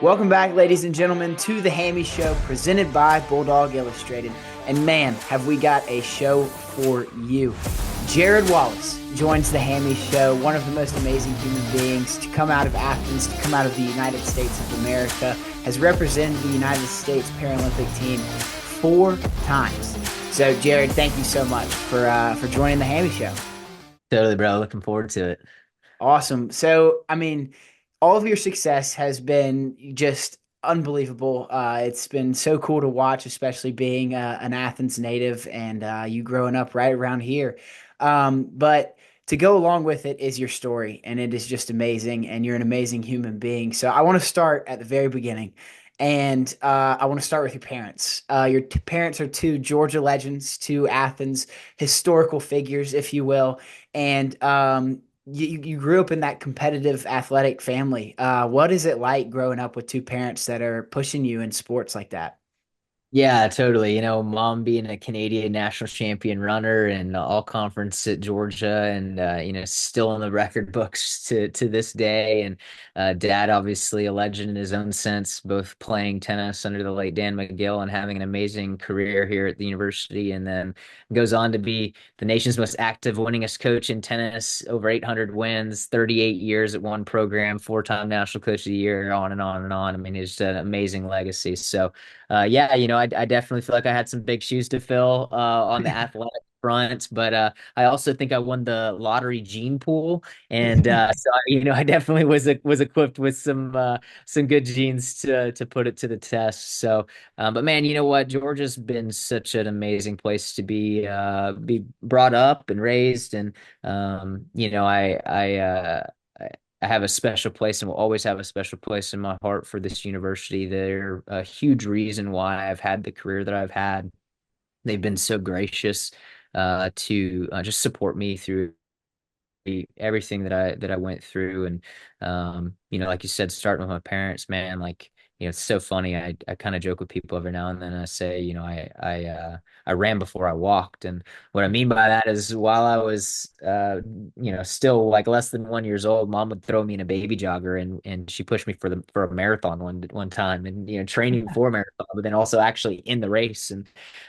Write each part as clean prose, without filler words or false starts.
Welcome back, ladies and gentlemen, to the Hammy Show presented by Bulldog Illustrated. And man, have we got a show for you. Jarryd Wallace joins the Hammy Show, one of the most amazing human beings to come out of Athens, to come out of the United States of America, has represented the United States Paralympic team 4 times. So, Jarryd, thank you so much for joining the Hammy Show. Totally, bro. Looking forward to it. Awesome. So, I mean, all of your success has been just unbelievable. It's been so cool to watch, especially being an Athens native and you growing up right around here. But to go along with it is your story, and it is just amazing, and you're an amazing human being. So, I want to start at the very beginning. And I want to start with your parents. Your parents are two Georgia legends, two Athens historical figures, if you will. And you grew up in that competitive athletic family. What is it like growing up with two parents that are pushing you in sports like that? Yeah, totally. Mom being a Canadian national champion runner and all conference at Georgia and still in the record books to this day. And dad obviously a legend in his own sense, both playing tennis under the late Dan McGill and having an amazing career here at the university, and then goes on to be the nation's most active, winningest coach in tennis, over 800 wins, 38 years at one program, 4-time national coach of the year, on and on and on. I mean, it's just an amazing legacy. So yeah, I definitely feel like I had some big shoes to fill on the athletic front, but I also think I won the lottery gene pool, and so I definitely was equipped with some good genes to put it to the test. So, but man, you know what? Georgia's been such an amazing place to be brought up and raised, and I have a special place and will always have a special place in my heart for this university. They're a huge reason why I've had the career that I've had. They've been so gracious to just support me through everything that I went through. And like you said, starting with my parents, man, like, it's so funny. I kind of joke with people every now and then. I say, I ran before I walked. And what I mean by that is, while I was still like less than 1 years old, mom would throw me in a baby jogger, and she pushed me for a marathon one time, and training for a marathon, but then also actually in the race. And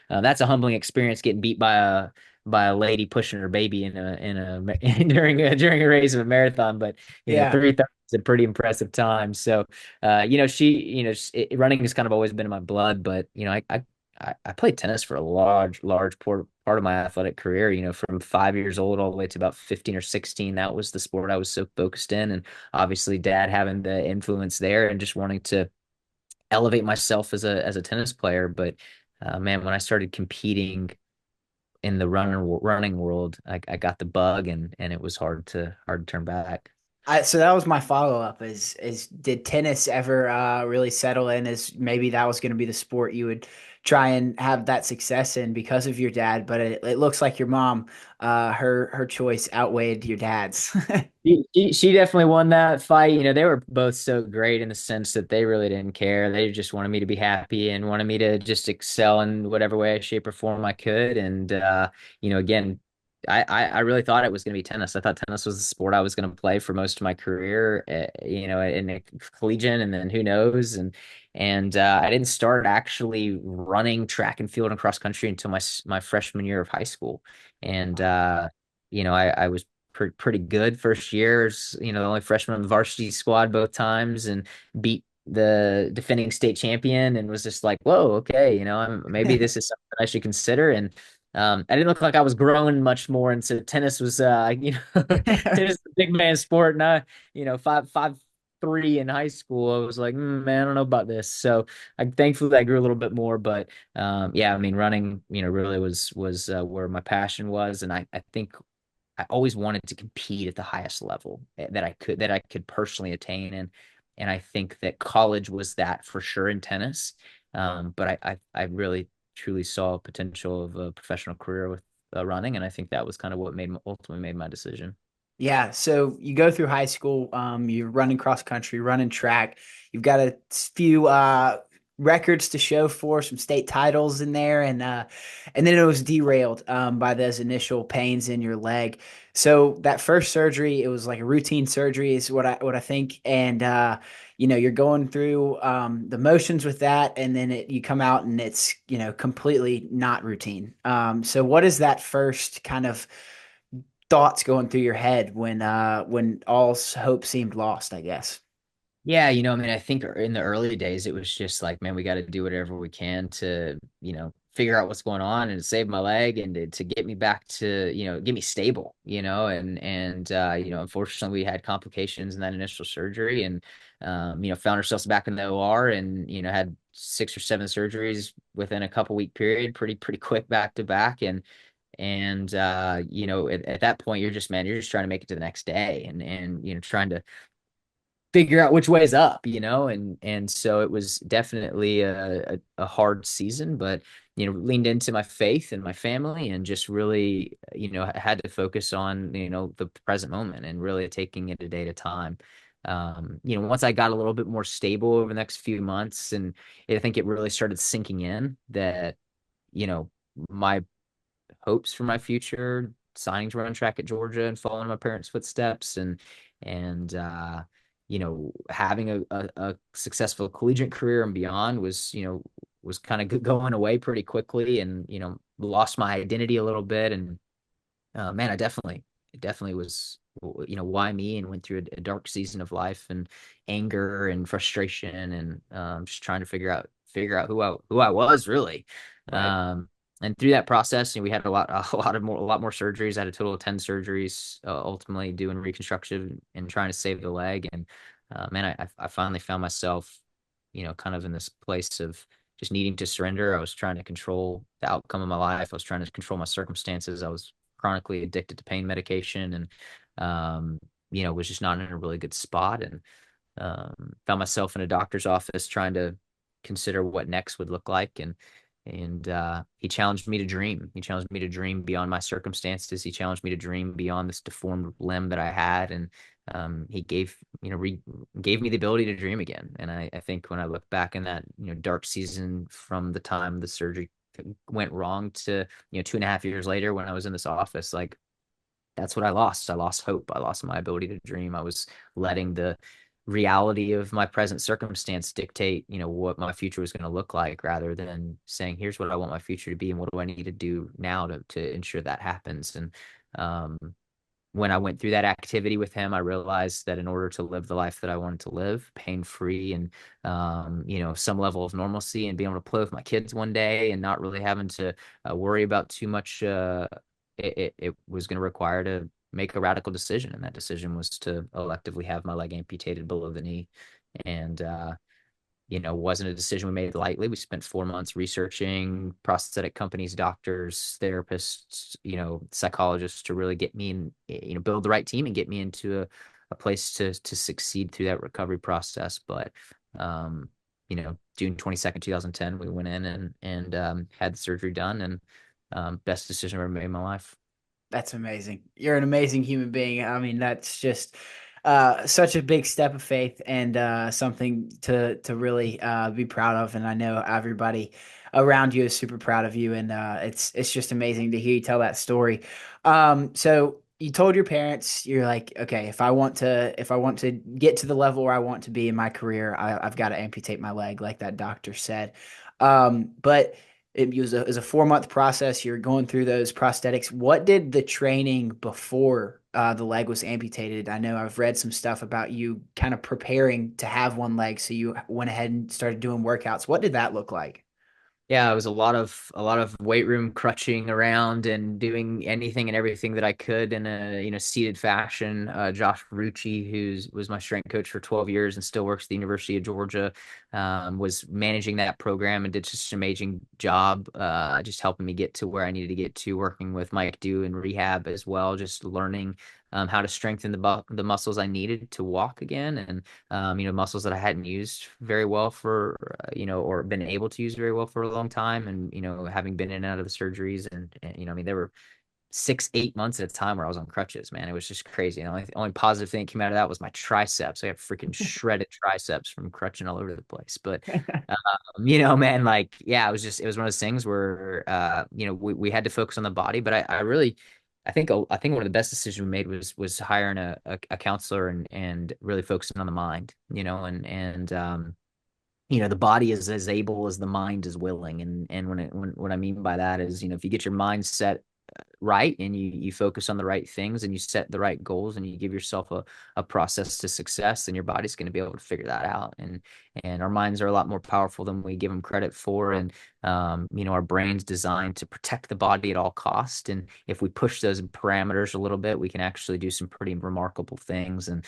that's a humbling experience, getting beat by a lady pushing her baby in a during a race of a marathon. But Yeah. 3:30 is a pretty impressive time. So running has kind of always been in my blood. But I played tennis for a large part of my athletic career. From 5 years old all the way to about 15 or 16. That was the sport I was so focused in, and obviously dad having the influence there and just wanting to elevate myself as a tennis player. But man, when I started competing in the running world, I got the bug, and it was hard to turn back. So that was my follow up is did tennis ever really settle in as maybe that was going to be the sport you would try and have that success in because of your dad, but it looks like your mom, her choice outweighed your dad's. She definitely won that fight. They were both so great in the sense that they really didn't care. They just wanted me to be happy and wanted me to just excel in whatever way, shape, or form I could. And again, I really thought it was going to be tennis. I thought tennis was the sport I was going to play for most of my career, in a collegiate, and then who knows. And I didn't start actually running track and field and cross country until my freshman year of high school. And I was pretty good first years, the only freshman on the varsity squad both times, and beat the defending state champion, and was just like, whoa, okay, maybe this is something I should consider. And I didn't look like I was growing much more. And so tennis was, tennis is a big man sport. And I, 5'3" in high school, I was like, man, I don't know about this. So thankfully I grew a little bit more. But yeah, I mean, running, really was where my passion was. And I think I always wanted to compete at the highest level that I could personally attain. And I think that college was that for sure in tennis. But I really truly saw potential of a professional career with running, and I think that was kind of what ultimately made my decision. Yeah, so you go through high school, you're running cross country, running track. You've got a few records to show for some state titles in there, and then it was derailed by those initial pains in your leg. So that first surgery, it was like a routine surgery, is what I think, and you're going through the motions with that, and then you come out and it's, completely not routine. So what is that first kind of thoughts going through your head when all hope seemed lost, I guess? Yeah, I mean, I think in the early days, it was just like, man, we got to do whatever we can to, figure out what's going on and to save my leg and to get me back to, get me stable, unfortunately we had complications in that initial surgery and, found ourselves back in the OR and, had 6 or 7 surgeries within a couple week period, pretty quick back to back. At that point, you're just trying to make it to the next day and, trying to figure out which way is up, and so it was definitely a hard season, but leaned into my faith and my family and just really, had to focus on, the present moment and really taking it a day at a time. Once I got a little bit more stable over the next few months, and I think it really started sinking in that, my hopes for my future, signing to run track at Georgia and following my parents' footsteps and having a successful collegiate career and beyond was kind of going away pretty quickly and, lost my identity a little bit. And man, it definitely was, why me, and went through a dark season of life and anger and frustration and just trying to figure out who I was really. Right. Um, and through that process, we had a lot more surgeries. I had a total of 10 surgeries, ultimately doing reconstruction and trying to save the leg. And man, I finally found myself, kind of in this place of just needing to surrender. I was trying to control the outcome of my life. I was trying to control my circumstances. I was chronically addicted to pain medication and, was just not in a really good spot. And found myself in a doctor's office trying to consider what next would look like. And he challenged me to dream. He challenged me to dream beyond my circumstances. He challenged me to dream beyond this deformed limb that I had. And he gave me the ability to dream again. And I think when I look back in that, dark season from the time the surgery went wrong to, 2.5 years later when I was in this office, like that's what I lost. I lost hope. I lost my ability to dream. I was letting the reality of my present circumstance dictate, what my future was going to look like rather than saying, here's what I want my future to be and what do I need to do now to ensure that happens. And um, when I went through that activity with him, I realized that in order to live the life that I wanted to live, pain free and, some level of normalcy and being able to play with my kids one day and not really having to worry about too much, it was going to require to make a radical decision. And that decision was to electively have my leg amputated below the knee. And, wasn't a decision we made lightly. We spent 4 months researching prosthetic companies, doctors, therapists, psychologists to really get me in, build the right team and get me into a place to succeed through that recovery process. But, June 22nd, 2010, we went in and had the surgery done and best decision I ever made in my life. That's amazing. You're an amazing human being. I mean, that's just such a big step of faith and something to really be proud of. And I know everybody around you is super proud of you, and it's just amazing to hear you tell that story. So you told your parents, you're like, okay, if I want to get to the level where I want to be in my career, I've got to amputate my leg, like that doctor said. But it was a 4 month process. You're going through those prosthetics. What did the training before the leg was amputated? I know I've read some stuff about you kind of preparing to have one leg, so you went ahead and started doing workouts. What did that look like? Yeah, it was a lot of weight room crutching around and doing anything and everything that I could in a seated fashion. Josh Rucci, who was my strength coach for 12 years and still works at the University of Georgia, was managing that program and did just an amazing job, just helping me get to where I needed to get to. Working with Mike Dew in rehab as well, just learning how to strengthen the muscles I needed to walk again, and muscles that I hadn't used very well for, or been able to use very well for a long time. And, having been in and out of the surgeries and I mean, there were 6, 8 months at a time where I was on crutches, man. It was just crazy. And the only positive thing that came out of that was my triceps. I have freaking shredded triceps from crutching all over the place. But, man, like, yeah, it was one of those things where, we had to focus on the body, but I really, I think one of the best decisions we made was hiring a counselor and really focusing on the mind, the body is as able as the mind is willing. And what I mean by that is, if you get your mindset right and you focus on the right things and you set the right goals and you give yourself a process to success, then your body's going to be able to figure that out. And our minds are a lot more powerful than we give them credit for. And our brain's designed to protect the body at all cost. And if we push those parameters a little bit, we can actually do some pretty remarkable things. And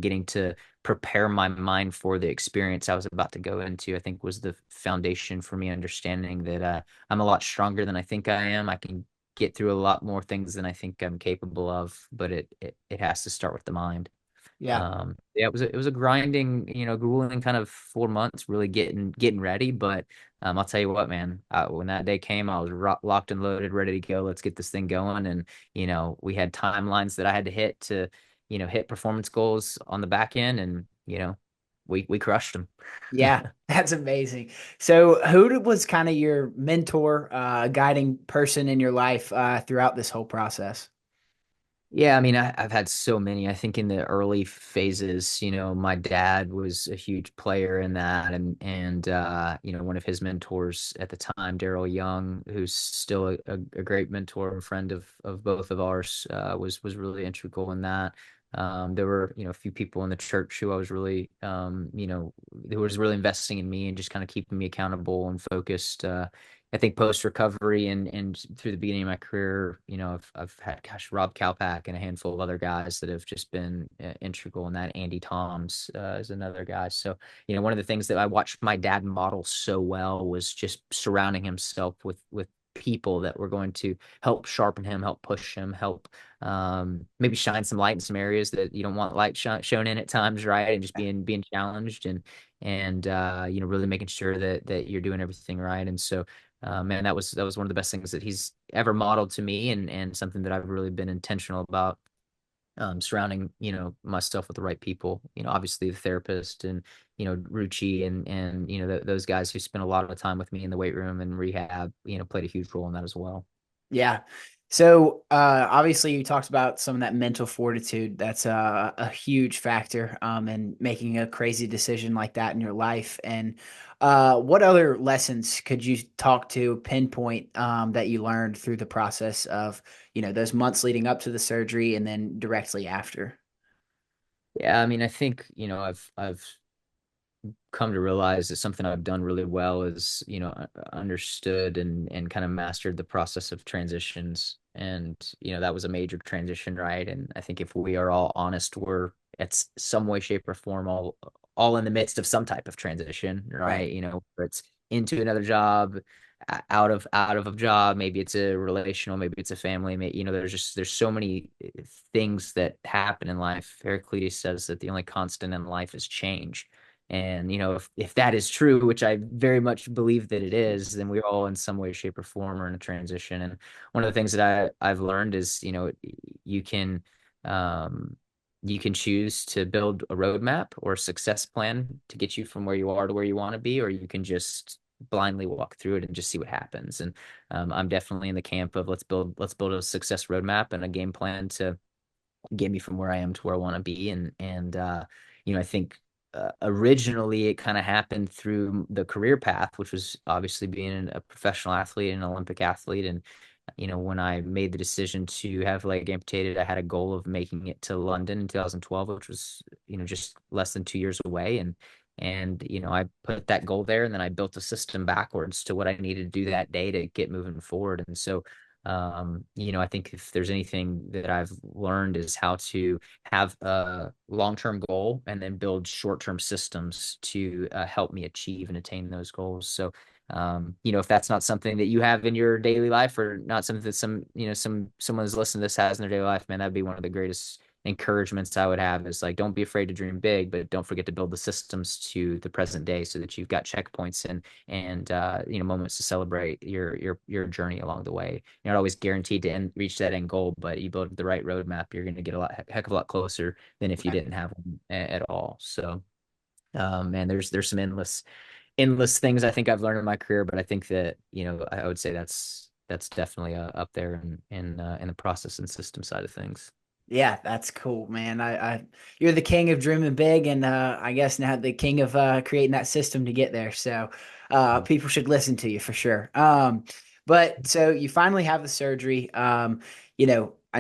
getting to prepare my mind for the experience I was about to go into, I think was the foundation for me understanding that I'm a lot stronger than I think I am. I can get through a lot more things than I think I'm capable of, but it has to start with the mind. Yeah. Yeah, it was a grinding, grueling kind of 4 months, really getting ready. But I'll tell you what, man, when that day came, I was locked and loaded, ready to go. Let's get this thing going. And we had timelines that I had to hit to, hit performance goals on the back end, and we crushed them. Yeah, that's amazing. So, was kind of your mentor, guiding person in your life throughout this whole process? Yeah, I mean, I've had so many. I think in the early phases, my dad was a huge player in that, and one of his mentors at the time, Daryl Young, who's still a great mentor and friend of both of ours, was really integral in that. There were, a few people in the church who I was really, who was really investing in me and just kind of keeping me accountable and focused. I think post recovery and through the beginning of my career, I've had, gosh, Rob Kalpak and a handful of other guys that have just been integral in that. Andy Toms is another guy. So, one of the things that I watched my dad model so well was just surrounding himself with people that were going to help sharpen him, help push him, help maybe shine some light in some areas that you don't want light shown in at times, right? And just being challenged and really making sure that you're doing everything right. And so man, that was one of the best things that he's ever modeled to me, and something that I've really been intentional about, surrounding myself with the right people. Obviously the therapist and Ruchi and those guys who spent a lot of time with me in the weight room and rehab, played a huge role in that as well. Yeah. So obviously you talked about some of that mental fortitude. That's a huge factor in making a crazy decision like that in your life. And what other lessons could you talk to pinpoint that you learned through the process of, those months leading up to the surgery and then directly after? Yeah, I mean, I think I've come to realize that something I've done really well is, understood and kind of mastered the process of transitions. And, that was a major transition, right? And I think if we are all honest, we're at some way, shape, or form all in the midst of some type of transition, Right. right? Where it's into another job, out of a job, maybe it's a relational, maybe it's a family, there's so many things that happen in life. Heraclitus says that the only constant in life is change. And if that is true, which I very much believe that it is, then we're all in some way, shape, or form are in a transition. And one of the things that I've learned is, you can um, you can choose to build a roadmap or a success plan to get you from where you are to where you want to be, or you can just blindly walk through it and just see what happens. And I'm definitely in the camp of let's build a success roadmap and a game plan to get me from where I am to where I want to be. And I think originally it kind of happened through the career path, which was obviously being a professional athlete and an Olympic athlete. And when I made the decision to have leg amputated, I had a goal of making it to London in 2012, which was just less than 2 years away. And I put that goal there, and then I built a system backwards to what I needed to do that day to get moving forward. And so I think if there's anything that I've learned is how to have a long-term goal and then build short-term systems to help me achieve and attain those goals. So, if that's not something that you have in your daily life, or not something that someone who's listening to this has in their daily life, man, that'd be one of the greatest encouragements I would have, is like, don't be afraid to dream big, but don't forget to build the systems to the present day so that you've got checkpoints and moments to celebrate your journey along the way. You're not always guaranteed to reach that end goal, but you build the right roadmap, you're going to get a heck of a lot closer than if you Right. didn't have one at all. So, man, there's some endless things I think I've learned in my career, but I think that I would say that's definitely up there in the process and system side of things. Yeah, that's cool, man. You're the king of dreaming big, and I guess now the king of creating that system to get there. So, people should listen to you for sure. But so you finally have the surgery. I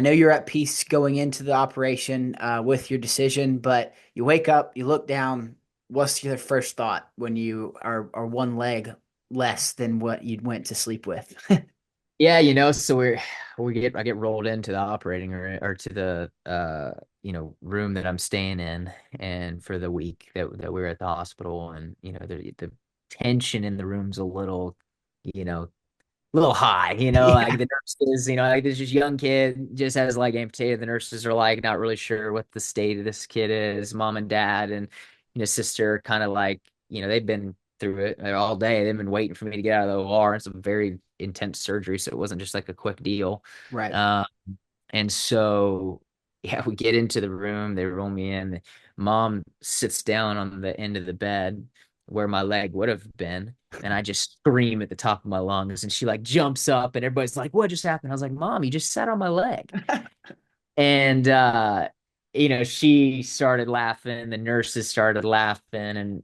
know you're at peace going into the operation with your decision, but you wake up, you look down. What's your first thought when you are one leg less than what you'd went to sleep with? Yeah, so I get rolled into the operating or to the room that I'm staying in, and for the week that we were at the hospital, and the tension in the room's a you know little high, like Yeah, the nurses, like this just young kid just has like amputated. The nurses are like not really sure what the state of this kid is. Mom and dad and sister kind of like, they've been through it all day. They've been waiting for me to get out of the OR. It's a very intense surgery, so it wasn't just like a quick deal. right. Um, and so yeah, we get into the room, they roll me in. Mom sits down on the end of the bed where my leg would have been, and I just scream at the top of my lungs, and she like jumps up, and everybody's like, "What just happened?" I was like, "Mom, you just sat on my leg." And she started laughing, the nurses started laughing, and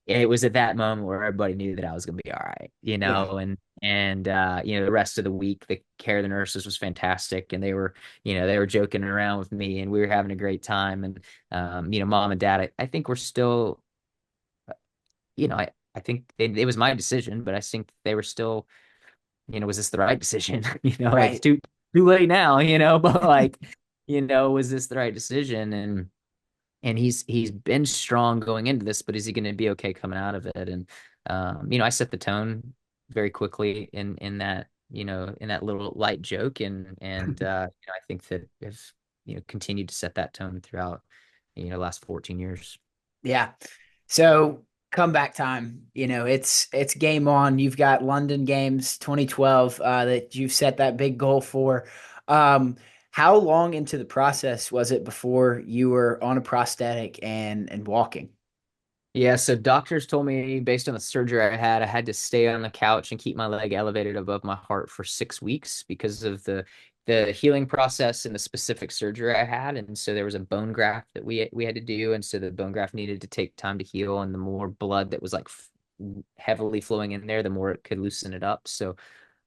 it was at that moment where everybody knew that I was gonna be all right, Yeah, and the rest of the week the care of the nurses was fantastic, and they were joking around with me, and we were having a great time. And mom and dad, I think we're still, I think it was my decision, but I think they were still, was this the right decision? Like it's right. too late now, but like, was this the right decision? And he's been strong going into this, but is he going to be okay coming out of it? And I set the tone very quickly in that, in that little light joke, and I think that if continued to set that tone throughout last 14 years. Yeah. So comeback time, it's game on. You've got London Games 2012 that you've set that big goal for. Um, how long into the process was it before you were on a prosthetic and walking? Yeah, so doctors told me based on the surgery I had to stay on the couch and keep my leg elevated above my heart for 6 weeks because of the healing process and the specific surgery I had. And so there was a bone graft that we had to do, and so the bone graft needed to take time to heal, and the more blood that was like heavily flowing in there, the more it could loosen it up. So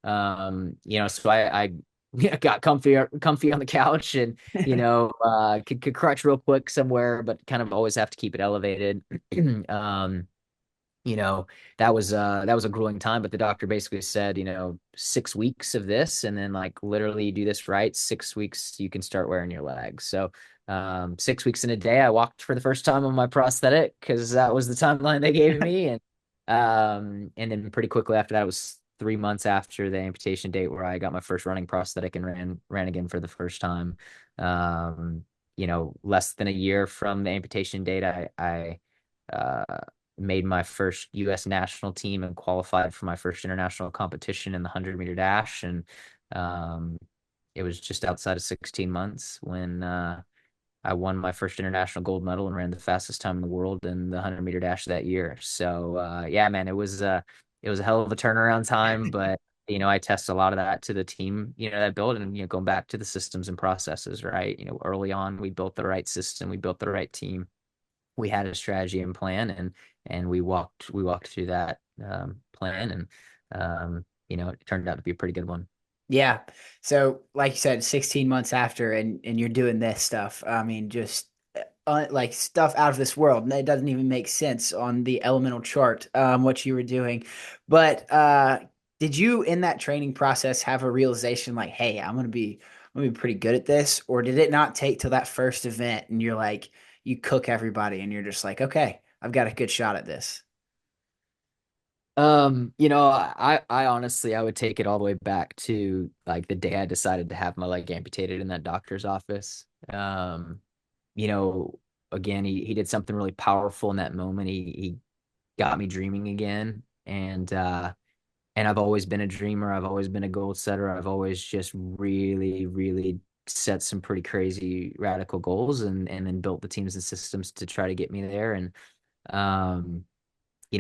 so I got comfy on the couch, and could crutch real quick somewhere, but kind of always have to keep it elevated. um you know that was a grueling time, but the doctor basically said 6 weeks of this, and then like literally do this right, 6 weeks you can start wearing your legs. So 6 weeks in a day I walked for the first time on my prosthetic because that was the timeline they gave me. And then pretty quickly after that, it was 3 months after the amputation date where I got my first running prosthetic and ran again for the first time. Less than a year from the amputation date, I made my first U.S. national team and qualified for my first international competition in the 100-meter dash. And um, it was just outside of 16 months when I won my first international gold medal and ran the fastest time in the world in the 100-meter dash that year. So yeah, man, it was a hell of a turnaround time, but I test a lot of that to the team, that build, and going back to the systems and processes, right? Early on, we built the right system, we built the right team, we had a strategy and plan, and we walked through that plan, and it turned out to be a pretty good one. Yeah. So, like you said, 16 months after, and you're doing this stuff. I mean, just like stuff out of this world. And it doesn't even make sense on the elemental chart, what you were doing. But did you, in that training process, have a realization like, hey, I'm gonna be pretty good at this? Or did it not take till that first event and you're like, you cook everybody and you're just like, okay, I've got a good shot at this? I honestly I would take it all the way back to like the day I decided to have my leg amputated in that doctor's office. You know, Again, he did something really powerful in that moment. He got me dreaming again. And I've always been a dreamer. I've always been a goal setter. I've always just really, really set some pretty crazy radical goals, and then built the teams and systems to try to get me there. And um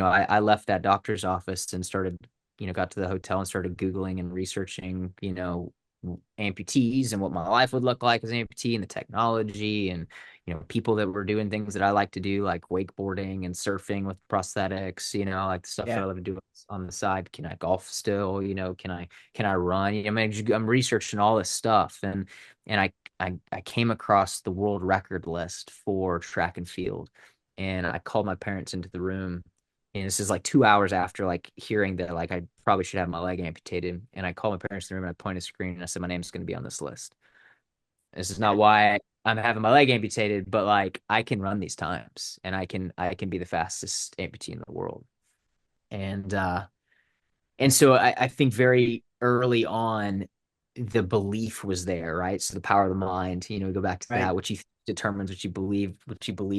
I left that doctor's office and started got to the hotel and started Googling and researching, amputees and what my life would look like as an amputee and the technology and, people that were doing things that I like to do, like wakeboarding and surfing with prosthetics, like the stuff that Yeah. I love to do on the side. Can I golf still? Can I run? I mean, I'm researching all this stuff and I came across the world record list for track and field. And I called my parents into the room, and this is like 2 hours after like hearing that like I probably should have my leg amputated. And I called my parents in the room and I pointed a screen and I said, my name's going to be on this list. This is not why I'm having my leg amputated, but like I can run these times and I can be the fastest amputee in the world. And so I think very early on, the belief was there, right? So the power of the mind, go back to Right. that, what you determines what you believe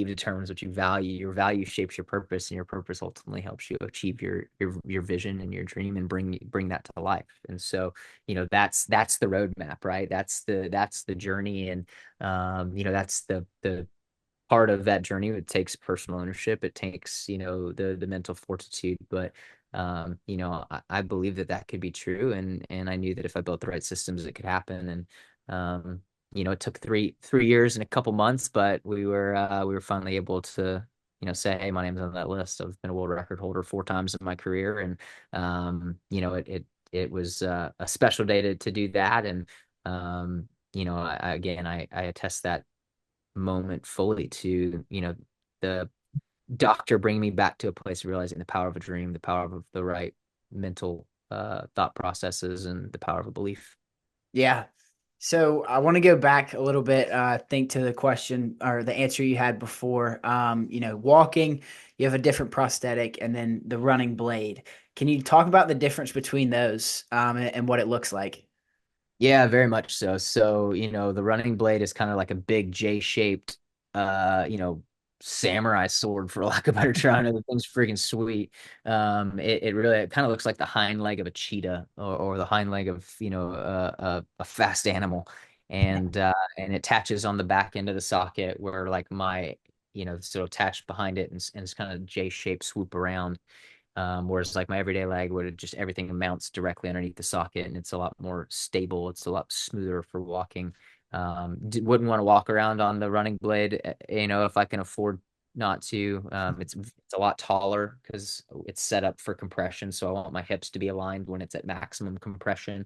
determines what you value. Your value shapes your purpose, and your purpose ultimately helps you achieve your vision and your dream and bring that to life. And so, that's the roadmap, right? That's the journey. And that's the part of that journey. It takes personal ownership. It takes, the mental fortitude. But I believe that could be true, and I knew that if I built the right systems, it could happen. And it took three years and a couple months, but we were finally able to say, hey, my name's on that list. I've been a world record holder 4 times in my career, and it was a special day to do that. And again, I attest that moment fully to the doctor bringing me back to a place of realizing the power of a dream, the power of the right mental thought processes, and the power of a belief. Yeah. So I want to go back a little bit, think to the question or the answer you had before. Walking, you have a different prosthetic, and then the running blade. Can you talk about the difference between those, and what it looks like? Yeah, very much so. So, the running blade is kind of like a big J-shaped, samurai sword, for lack of a better term. The thing's freaking sweet. It kind of looks like the hind leg of a cheetah, or the hind leg of, a fast animal. And it attaches on the back end of the socket where like so attached behind it, and it's kind of J-shaped swoop around. Whereas like my everyday leg, where just everything mounts directly underneath the socket, and it's a lot more stable. It's a lot smoother for walking. Wouldn't want to walk around on the running blade, if I can afford not to. It's a lot taller because it's set up for compression. So I want my hips to be aligned when it's at maximum compression.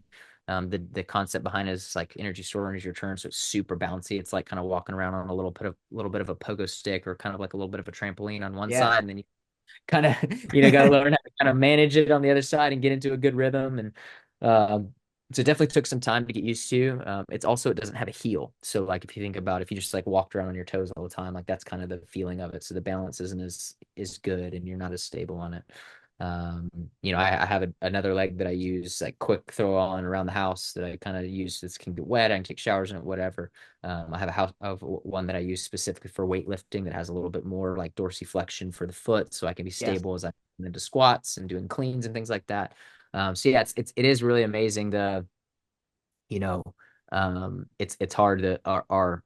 The concept behind it is like energy store, energy return. So it's super bouncy. It's like kind of walking around on a little bit of a pogo stick, or kind of like a little bit of a trampoline on one Yeah. side, and then you kind of got to learn how to kind of manage it on the other side and get into a good rhythm. And um so it definitely took some time to get used to. It doesn't have a heel, so like if you think about, if you just like walked around on your toes all the time, like that's kind of the feeling of it. So the balance isn't as good, and you're not as stable on it. um I have another leg that I use like quick throw on around the house, that I kind of use. This can get wet, I can take showers in it, whatever. I have a house of one that I use specifically for weightlifting, that has a little bit more like dorsiflexion for the foot, so I can be Yes. stable as I'm into squats and doing cleans and things like that. So yeah, it is really amazing. You know, it's hard to our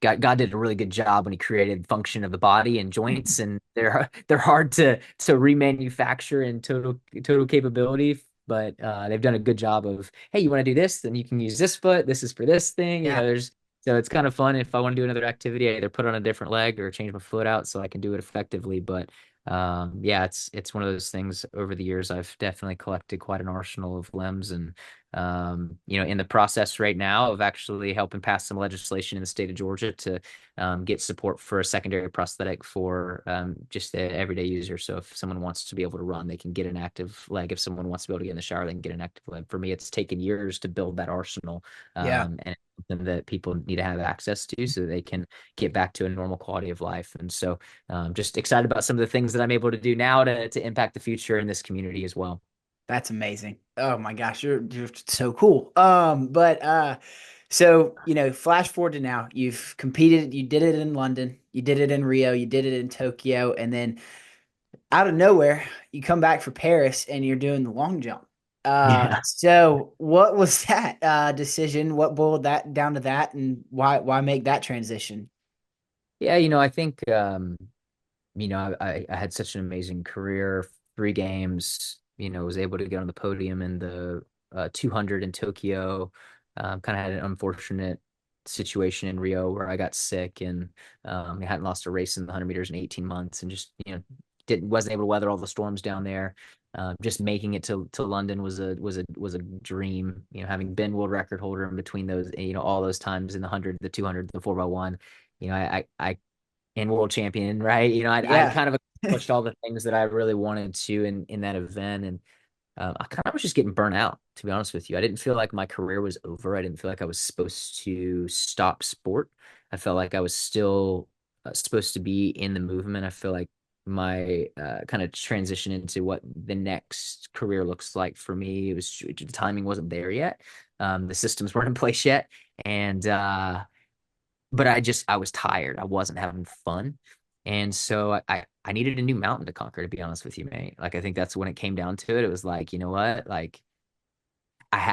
God did a really good job when he created function of the body and joints, and they're hard to remanufacture in total capability. But they've done a good job of, hey, you want to do this, then you can use this foot. This is for this thing. Yeah. There's so it's kind of fun. If I want to do another activity, I either put on a different leg or change my foot out so I can do it effectively. But yeah, it's one of those things. Over the years, I've definitely collected quite an arsenal of limbs, and in the process right now of actually helping pass some legislation in the state of Georgia to get support for a secondary prosthetic for just the everyday user. So if someone wants to be able to run, they can get an active leg. If someone wants to be able to get in the shower, they can get an active leg. For me, it's taken years to build that arsenal, Yeah. and it's something that people need to have access to so that they can get back to a normal quality of life. And so just excited about some of the things that I'm able to do now to impact the future in this community as well. That's amazing. Oh my gosh, you're so cool. But so flash forward to now. You've competed, you did it in London, you did it in Rio, you did it in Tokyo, and then out of nowhere, you come back for Paris and you're doing the long jump. Yeah. So what was that decision? What boiled that down to that, and why make that transition? Yeah, I think I had such an amazing career, 3 games, was able to get on the podium in the 200 in Tokyo. Kind of had an unfortunate situation in Rio where I got sick and I hadn't lost a race in the 100 meters in 18 months and just, didn't wasn't able to weather all the storms down there. Just making it to London was a dream. Having been world record holder in between those, all those times in the 100, the 200, the 4x1, I and world champion, right? I Yeah. kind of accomplished all the things that I really wanted to in that event, and I kind of was just getting burnt out, to be honest with you. I didn't feel like my career was over. I didn't feel like I was supposed to stop sport. I felt like I was still supposed to be in the movement. I feel like my kind of transition into what the next career looks like for me, the timing wasn't there yet. The systems weren't in place yet, and but I was tired. I wasn't having fun. And so I needed a new mountain to conquer, to be honest with you, mate. Like I think that's when it came down to it. It was like, you know what? Like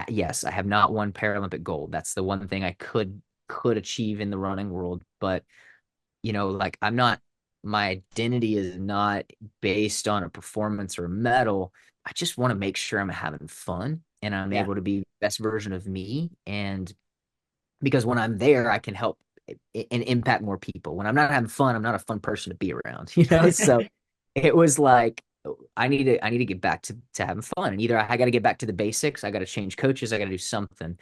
yes, I have not won Paralympic gold. That's the one thing I could achieve in the running world. But, like I'm not my identity is not based on a performance or a medal. I just want to make sure I'm having fun and I'm Yeah. able to be the best version of me. And because when I'm there, I can help and impact more people. When I'm not having fun, I'm not a fun person to be around, So it was like I need to get back to having fun, and either I got to get back to the basics, I got to change coaches, I got to do something.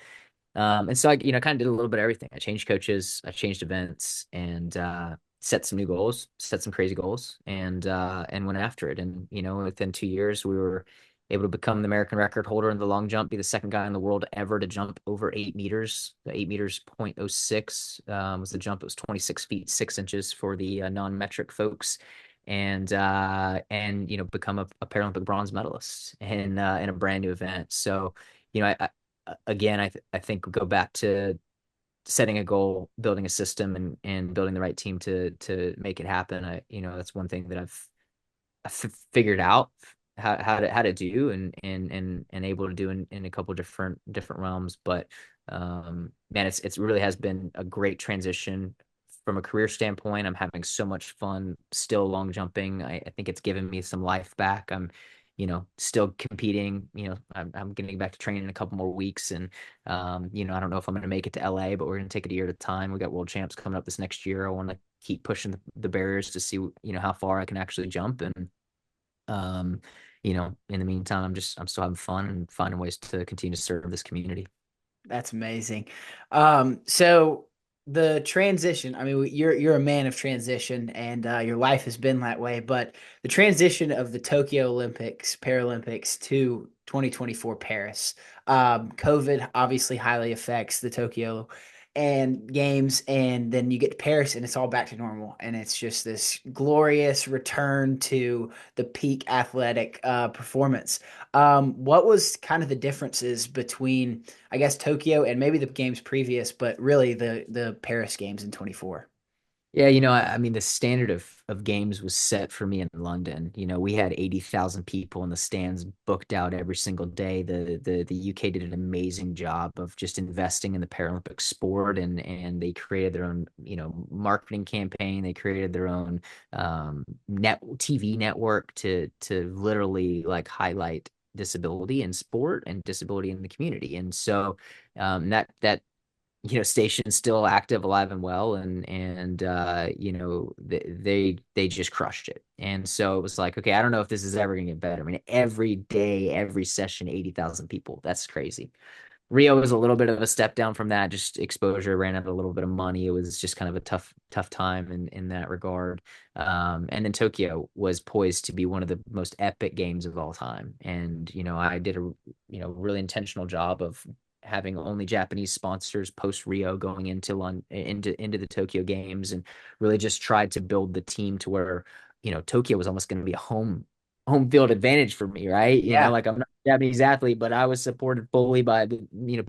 And so I kind of did a little bit of everything. I changed coaches, I changed events, and set some new goals, set some crazy goals, and went after it. And within 2 years, we were able to become the American record holder in the long jump, be the second guy in the world ever to jump over 8 meters. The 8 meters 0.06 was the jump. It was 26 feet 6 inches for the non-metric folks. And become a Paralympic bronze medalist in a brand new event. So again, I think we'll go back to setting a goal, building a system, and building the right team to make it happen. That's one thing that I've figured out how to do and able to do in a couple different realms. But man, it's really has been a great transition from a career standpoint. I'm having so much fun still long jumping. I think it's given me some life back. I'm still competing. I'm getting back to training in a couple more weeks, and I don't know if I'm going to make it to LA, but we're going to take it a year at a time. We got world champs coming up this next year. I want to keep pushing the barriers to see how far I can actually jump, and um, in the meantime, I'm still having fun and finding ways to continue to serve this community. That's amazing. So the transition, I mean, you're a man of transition and your life has been that way, but the transition of the Tokyo Olympics, Paralympics to 2024 Paris, COVID obviously highly affects the Tokyo and games, and then you get to Paris and it's all back to normal. And it's just this glorious return to the peak athletic performance. What was kind of the differences between I guess Tokyo and maybe the games previous, but really the Paris games in 24. Yeah, I mean, the standard of games was set for me in London. We had 80,000 people in the stands booked out every single day. The UK did an amazing job of just investing in the Paralympic sport, and they created their own, marketing campaign. They created their own net TV network to literally like highlight disability in sport and disability in the community. And so that station's still active, alive and well, and they just crushed it. And so it was like, okay, I don't know if this is ever gonna get better. I mean, every day, every session, 80,000 people. That's crazy. Rio was a little bit of a step down from that, just exposure, ran out a little bit of money. It was just kind of a tough time in that regard. And then Tokyo was poised to be one of the most epic games of all time. And, I did a, really intentional job of having only Japanese sponsors post Rio going into the Tokyo games, and really just tried to build the team to where, Tokyo was almost going to be a home field advantage for me, right? Yeah. Like I'm not a Japanese athlete, but I was supported fully by the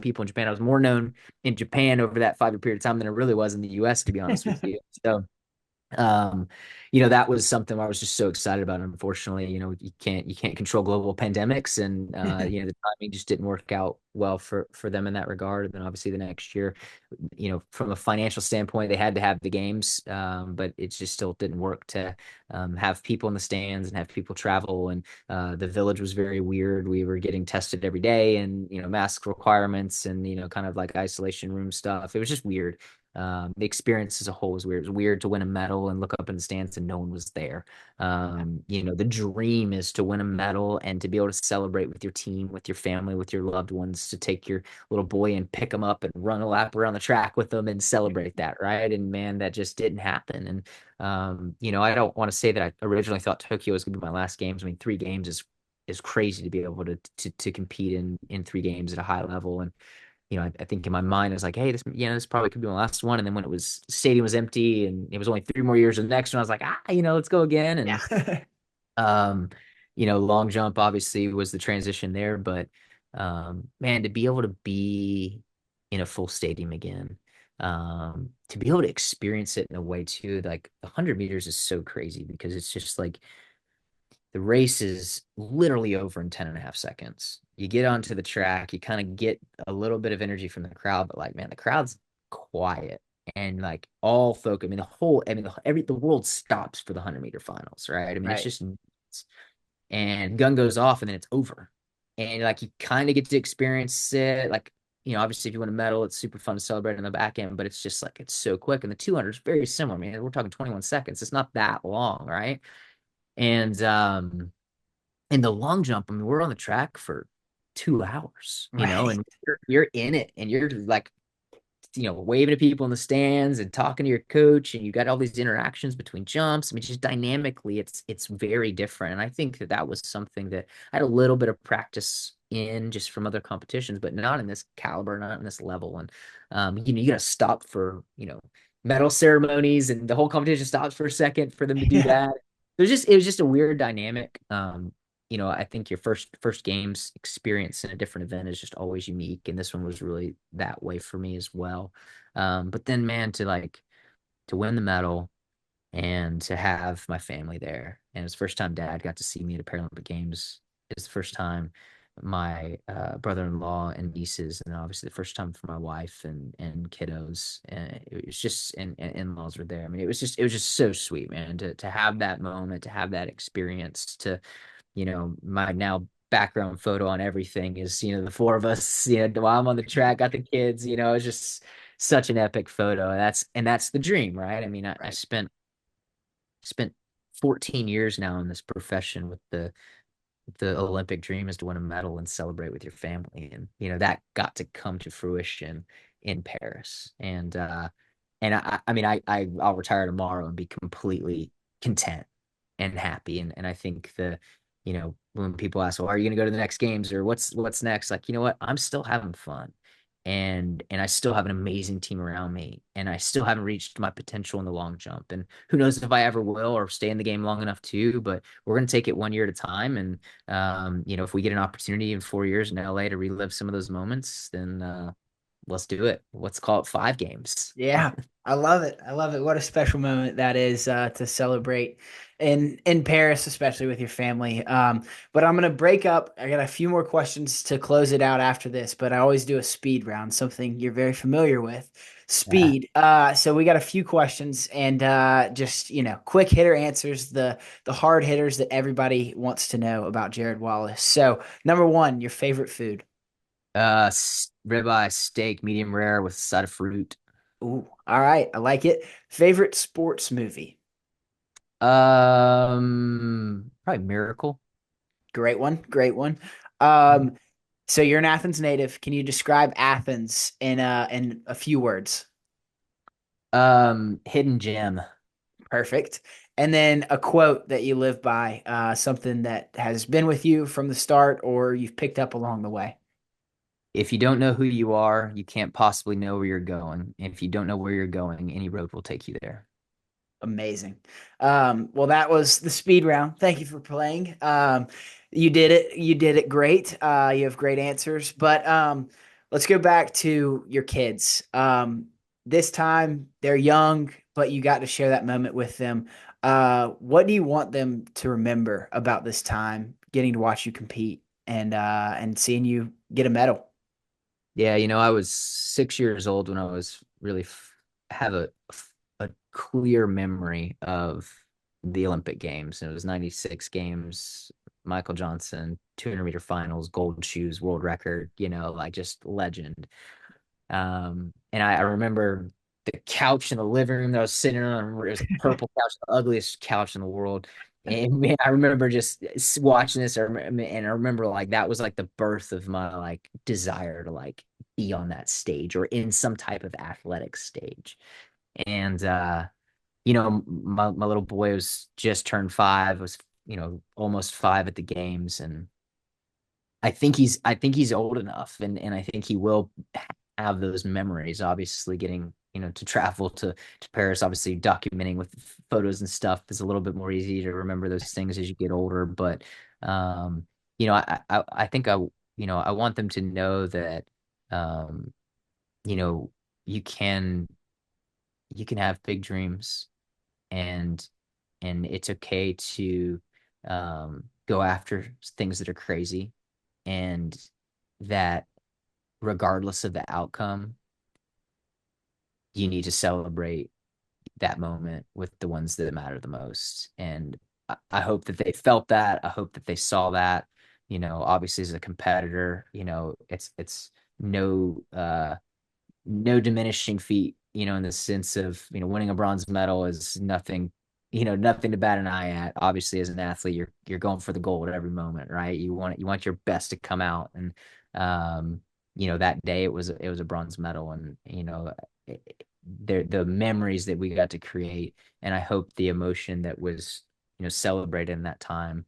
people in Japan. I was more known in Japan over that 5 year period of time than it really was in the US, to be honest with you. So um, that was something I was just so excited about. Unfortunately, you can't control global pandemics, and the timing just didn't work out well for them in that regard. And then obviously the next year, from a financial standpoint, they had to have the games, but it just still didn't work to have people in the stands and have people travel. And the village was very weird. We were getting tested every day, and mask requirements, and kind of like isolation room stuff. It was just weird. The experience as a whole was weird. It was weird to win a medal and look up in the stands and no one was there. The dream is to win a medal and to be able to celebrate with your team, with your family, with your loved ones, to take your little boy and pick him up and run a lap around the track with them and celebrate that, right? And man, that just didn't happen. And I don't want to say that I originally thought Tokyo was going to be my last games. I mean, 3 games is crazy to be able to compete in 3 games at a high level. And I think in my mind, I was like, hey, this probably could be my last one. And then when the stadium was empty and it was only 3 more years of the next one, I was like, let's go again. And, Yeah. um, long jump obviously was the transition there, but, man, to be able to be in a full stadium again, to be able to experience it in a way too, like 100 meters is so crazy because it's just like, the race is literally over in 10 and a half seconds. You get onto the track, you kind of get a little bit of energy from the crowd, but like, man, the crowd's quiet and like all focus. I mean, the world stops for the 100-meter finals, right? I mean, it's Right. just nuts. And gun goes off and then it's over. And like, you kind of get to experience it. Like, obviously, if you win a medal, it's super fun to celebrate on the back end, but it's just like, it's so quick. And the 200 is very similar. I mean, we're talking 21 seconds. It's not that long, right? And in the long jump, I mean, we're on the track for 2 hours, Right. and you're in it and you're like, waving to people in the stands and talking to your coach, and you got all these interactions between jumps. I mean, just dynamically, it's very different. And I think that was something that I had a little bit of practice in just from other competitions, but not in this caliber, not in this level. And you got to stop for medal ceremonies, and the whole competition stops for a second for them to do Yeah. that. It was just a weird dynamic. I think your first games experience in a different event is just always unique, and this one was really that way for me as well. But then, man, to win the medal and to have my family there, and it's the first time Dad got to see me at a Paralympic Games. It's the first time my brother-in-law and nieces, and obviously the first time for my wife and kiddos. And it was just and in-laws were there. I mean, it was just so sweet, man, to have that moment, to have that experience, to my now background photo on everything is, the four of us, while I'm on the track, got the kids, it's just such an epic photo. And that's the dream, right? I mean, I Right. spent 14 years now in this profession with the Olympic dream is to win a medal and celebrate with your family. And, that got to come to fruition in Paris. And I mean, I'll retire tomorrow and be completely content and happy. And I think when people ask, well, are you going to go to the next games or what's next? Like, you know what? I'm still having fun. And I still have an amazing team around me, and I still haven't reached my potential in the long jump. And who knows if I ever will or stay in the game long enough to, but we're going to take it one year at a time. And, if we get an opportunity in 4 years in LA to relive some of those moments, then let's do it. Let's call it 5 games. Yeah, I love it. I love it. What a special moment that is to celebrate in Paris, especially with your family. But I'm gonna break up. I got a few more questions to close it out after this, but I always do a speed round, something you're very familiar with. Yeah. Speed. So we got a few questions and just quick hitter answers, the hard hitters that everybody wants to know about Jarryd Wallace. So number one, your favorite food. Ribeye steak, medium rare with a side of fruit. Ooh, all right, I like it. Favorite sports movie. Probably Miracle. Great one. Great one. Um, so you're an Athens native. Can you describe Athens in a few words? Hidden gem. Perfect. And then a quote that you live by, something that has been with you from the start or you've picked up along the way. If you don't know who you are, you can't possibly know where you're going. If you don't know where you're going, any road will take you there. Amazing. Well, that was the speed round. Thank you for playing. You did it. You did it great. You have great answers. But let's go back to your kids. this time they're young, but you got to share that moment with them. What do you want them to remember about this time, getting to watch you compete and seeing you get a medal? Yeah, I was 6 years old when I was really have a clear memory of the Olympic Games. And it was 96 games, Michael Johnson, 200-meter finals, gold shoes, world record, like just legend. And I remember the couch in the living room that I was sitting on. It was a purple couch, the ugliest couch in the world. And man, I remember just watching this, and I remember like that was like the birth of my like desire to like be on that stage or in some type of athletic stage. And my little boy was just turned 5, was almost 5 at the games, and I think he's old enough, and I think he will have those memories. Obviously, getting to travel to Paris, obviously documenting with photos and stuff is a little bit more easy to remember those things as you get older. But um, I think I want them to know that um, you know, you can have big dreams, and it's okay to go after things that are crazy, and that regardless of the outcome, you need to celebrate that moment with the ones that matter the most. And I hope that they felt that. I hope that they saw that. Obviously as a competitor, it's no diminishing feat, in the sense of, winning a bronze medal is nothing, nothing to bat an eye at. Obviously, as an athlete, you're going for the gold at every moment, right? You want your best to come out, and that day it was a bronze medal, and the memories that we got to create, and I hope the emotion that was celebrated in that time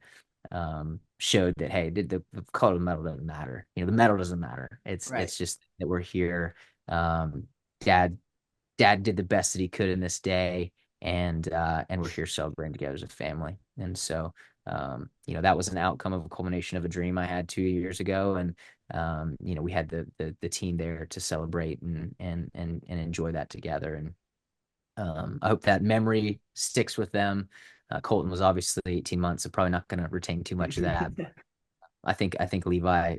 showed that, hey, the color of the medal doesn't matter. The medal doesn't matter. It's Right. it's just that we're here. um, dad dad did the best that he could in this day, and we're here celebrating together as a family. And so that was an outcome of a culmination of a dream I had 2 years ago, and we had the team there to celebrate and enjoy that together. And I hope that memory sticks with them. Colton was obviously 18 months, so probably not going to retain too much of that. I think Levi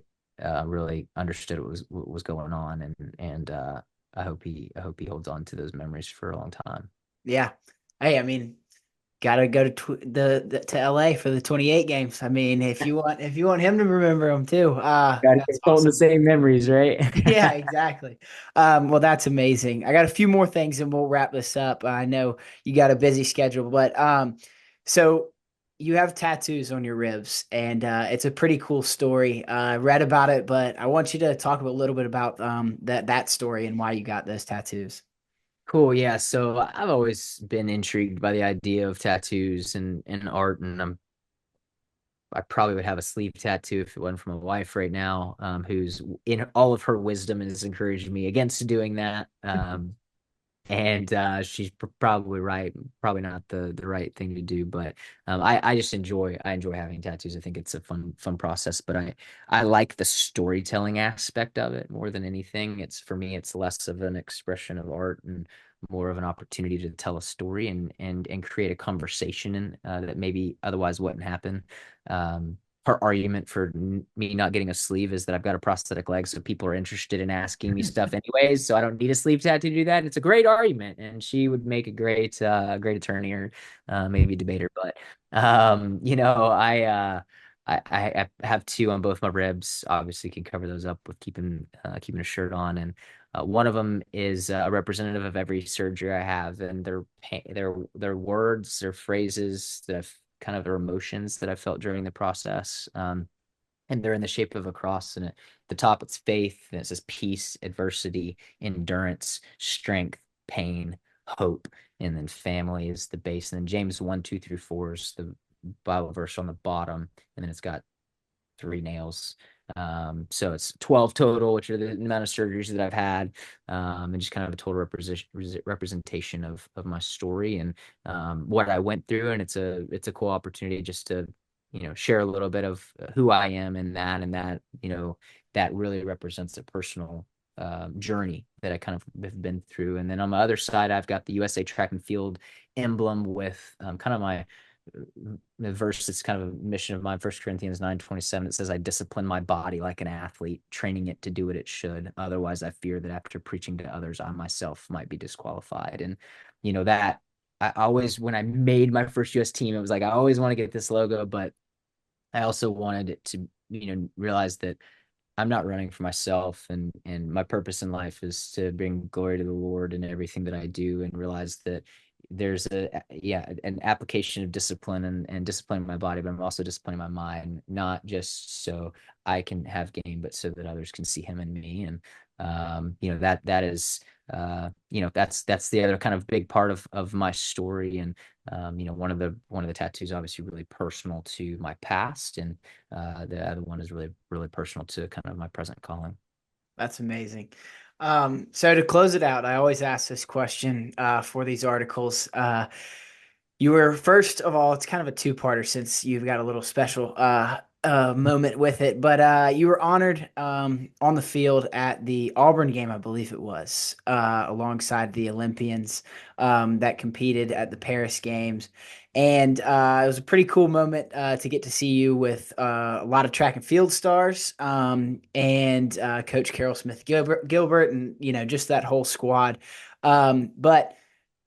really understood what was going on, and I hope he holds on to those memories for a long time. Yeah. Hey, I mean, gotta go to to LA for the 28 games. I mean, if you want him to remember them too, Got to that's give Colton the awesome. same memories, right? Yeah, exactly. Well, that's amazing. I got a few more things and we'll wrap this up. I know you got a busy schedule, but so you have tattoos on your ribs, and it's a pretty cool story. I read about it, but I want you to talk a little bit about that story and why you got those tattoos. Cool. Yeah. So I've always been intrigued by the idea of tattoos and art, and I probably would have a sleeve tattoo if it wasn't for my wife right now, who's in all of her wisdom and has encouraged me against doing that. And she's probably right, probably not the right thing to do, but I just enjoy having tattoos. I think it's a fun process, but I like the storytelling aspect of it more than anything. It's for me, it's less of an expression of art and more of an opportunity to tell a story and create a conversation that maybe otherwise wouldn't happen. Um, Her argument for me not getting a sleeve is that I've got a prosthetic leg, so people are interested in asking me stuff anyways, so I don't need a sleeve tattoo to do that. It's a great argument, and she would make a great attorney, or maybe debater. But I have two on both my ribs. Obviously, can cover those up with keeping a shirt on, and one of them is a representative of every surgery I have, and their words, their phrases that I've kind of their emotions that I felt during the process. And they're in the shape of a cross, and at the top it's faith, and it says peace, adversity, endurance, strength, pain, hope, and then family is the base. And then James 1, 2 through 4 is the Bible verse on the bottom, and then it's got 3 nails. So it's 12 total, which are the amount of surgeries that I've had, and just kind of a total representation of my story and what I went through. And it's a cool opportunity just to share a little bit of who I am in that, and that that really represents a personal journey that I kind of have been through. And then on my other side, I've got the USA Track and Field emblem with kind of my the verse that's kind of a mission of mine, 1 Corinthians 9:27. It says, I discipline my body like an athlete, training it to do what it should. Otherwise, I fear that after preaching to others, I myself might be disqualified. And, that I always, when I made my first US team, it was like, I always want to get this logo, but I also wanted it to, realize that I'm not running for myself, and my purpose in life is to bring glory to the Lord in everything that I do, and realize that there's an application of discipline and disciplining my body, but I'm also disciplining my mind, not just so I can have gain, but so that others can see him in me. And that is that's the other kind of big part of my story. And one of the tattoos obviously really personal to my past, and the other one is really, really personal to kind of my present calling. That's amazing. So to close it out, I always ask this question for these articles. You were, first of all, it's kind of a two-parter since you've got a little special moment with it, but you were honored on the field at the Auburn game, I believe it was, alongside the Olympians that competed at the Paris Games. And it was a pretty cool moment to get to see you with a lot of track and field stars and Coach Carol Smith Gilbert, and just that whole squad. But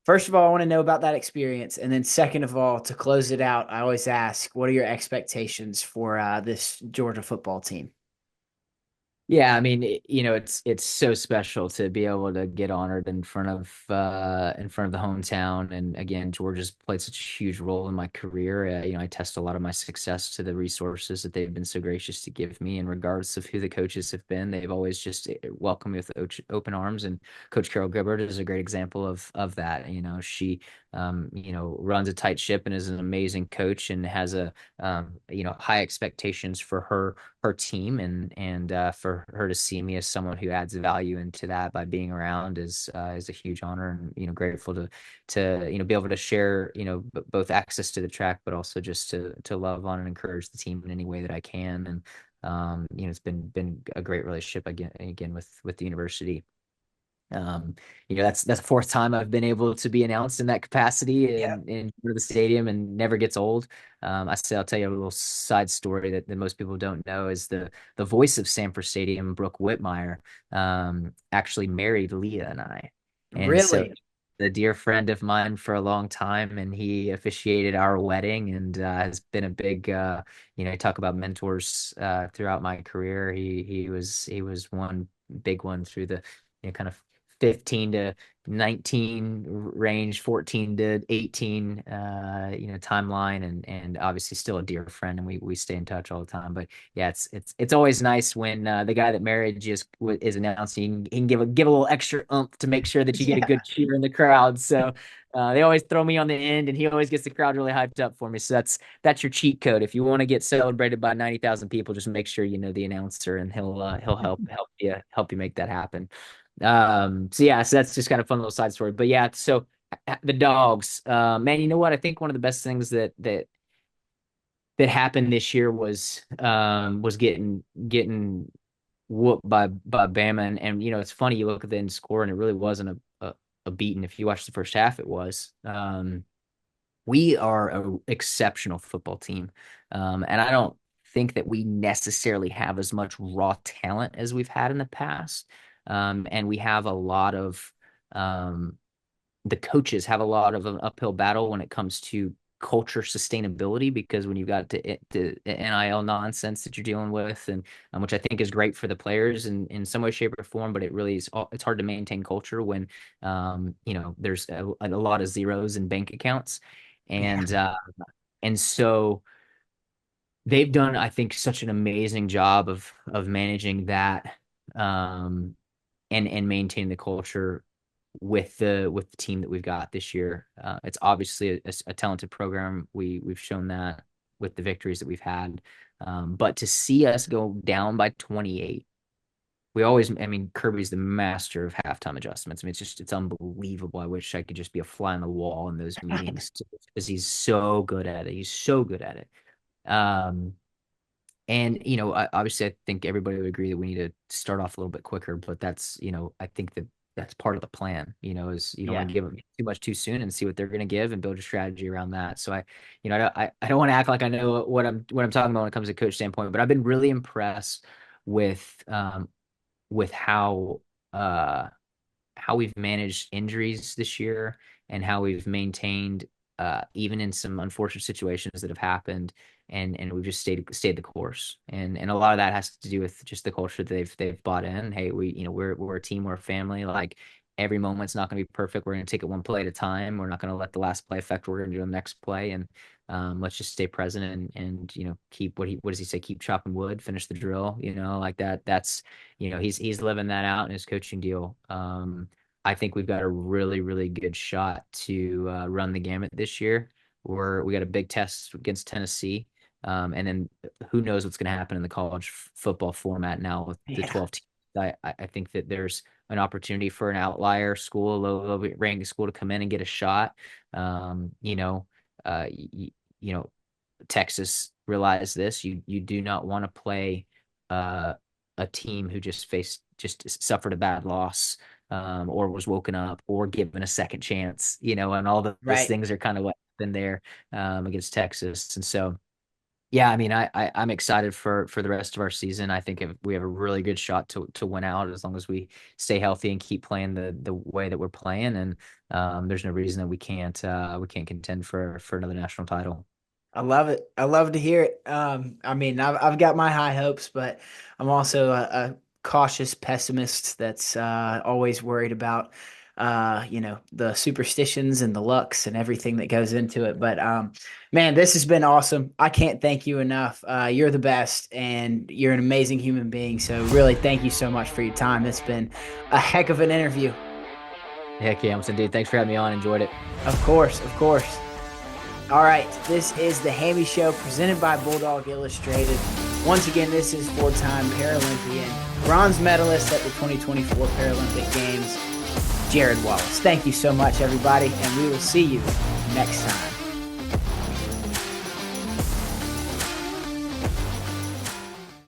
first of all, I want to know about that experience, and then second of all, to close it out, I always ask, what are your expectations for this Georgia football team? Yeah, I mean, it's so special to be able to get honored in front of the hometown. And again, Georgia's played such a huge role in my career. I test a lot of my success to the resources that they've been so gracious to give me. And regardless of who the coaches have been, they've always just welcomed me with open arms. And Coach Carol Gibbard is a great example of that. She runs a tight ship and is an amazing coach, and has high expectations for her team, and for her to see me as someone who adds value into that by being around is a huge honor. And grateful to be able to share both access to the track, but also just to love on and encourage the team in any way that I can. And it's been a great relationship again with the university. That's the fourth time I've been able to be announced in that capacity Yeah. in the stadium, and never gets old. I'll tell you a little side story that most people don't know is the voice of Sanford Stadium, Brooke Whitmire, actually married Leah and I. And so Really? the dear friend of mine for a long time, and he officiated our wedding, and has been a big talk about mentors throughout my career. He was one big one through the kind of 15 to 19 range, 14 to 18 timeline, and obviously still a dear friend, and we stay in touch all the time. But yeah, it's always nice when the guy that married just is announcing. He can give a little extra oomph to make sure that you get a Yeah. good cheer in the crowd. So they always throw me on the end, and he always gets the crowd really hyped up for me. So that's your cheat code. If you want to get celebrated by 90,000 people, just make sure you know the announcer, and he'll help you make that happen. So that's just kind of fun little side story. But yeah, so the dogs, man, you know what? I think one of the best things that happened this year was getting whooped by Bama. And it's funny, you look at the end score, and it really wasn't a beating. If you watch the first half, it was. We are an exceptional football team. And I don't think that we necessarily have as much raw talent as we've had in the past. And we have a lot of the coaches have a lot of an uphill battle when it comes to culture sustainability, because when you've got the NIL nonsense that you're dealing with, and which I think is great for the players in some way, shape, or form, but it really is it's hard to maintain culture when there's a lot of zeros in bank accounts. Yeah. And so they've done, I think, such an amazing job of managing that, and maintaining the culture with the team that we've got this year. It's obviously a talented program. We've shown that with the victories that we've had. But to see us go down by 28, I mean, Kirby's the master of halftime adjustments. I mean, it's unbelievable. I wish I could just be a fly on the wall in those meetings, because he's so good at it. He's so good at it. Um, And, obviously I think everybody would agree that we need to start off a little bit quicker, but that's, I think that that's part of the plan, is you don't Yeah. want to give them too much too soon and see what they're going to give and build a strategy around that. So I don't want to act like I know what I'm talking about when it comes to coach standpoint, but I've been really impressed with how we've managed injuries this year and how we've maintained even in some unfortunate situations that have happened, and we've just stayed the course, and a lot of that has to do with just the culture that they've bought in. Hey, we're a team, we're a family. Like, every moment's not going to be perfect. We're going to take it one play at a time. We're not going to let the last play affect what we're going to do the next play, and let's just stay present, and keep what does he say? Keep chopping wood, finish the drill. Like that. That's he's living that out in his coaching deal. I think we've got a really, really good shot to run the gamut this year. We got a big test against Tennessee, and then who knows what's going to happen in the college football format now with the Yeah. 12 teams. I think that there's an opportunity for an outlier school, a low ranking school, to come in and get a shot. Um, you know, uh, you, you know, Texas realized this. You do not want to play uh, a team who just suffered a bad loss, or was woken up or given a second chance, and all those Right. things are kind of what happened there against Texas. And so, yeah, I mean, I'm excited for the rest of our season. I think we have a really good shot to win out as long as we stay healthy and keep playing the way that we're playing. And there's no reason that we can't contend for another national title. I love it. I love to hear it. I mean, I've got my high hopes, but I'm also a cautious pessimist that's always worried about, the superstitions and the lucks and everything that goes into it. But man, this has been awesome. I can't thank you enough. You're the best, and you're an amazing human being. So really, thank you so much for your time. It's been a heck of an interview. Heck yeah, dude. Thanks for having me on. Enjoyed it. Of course, of course. All right, this is the Hammy Show presented by Bulldog Illustrated. Once again, this is four-time Paralympian, bronze medalist at the 2024 Paralympic Games, Jarryd Wallace. Thank you so much, everybody, and we will see you next time.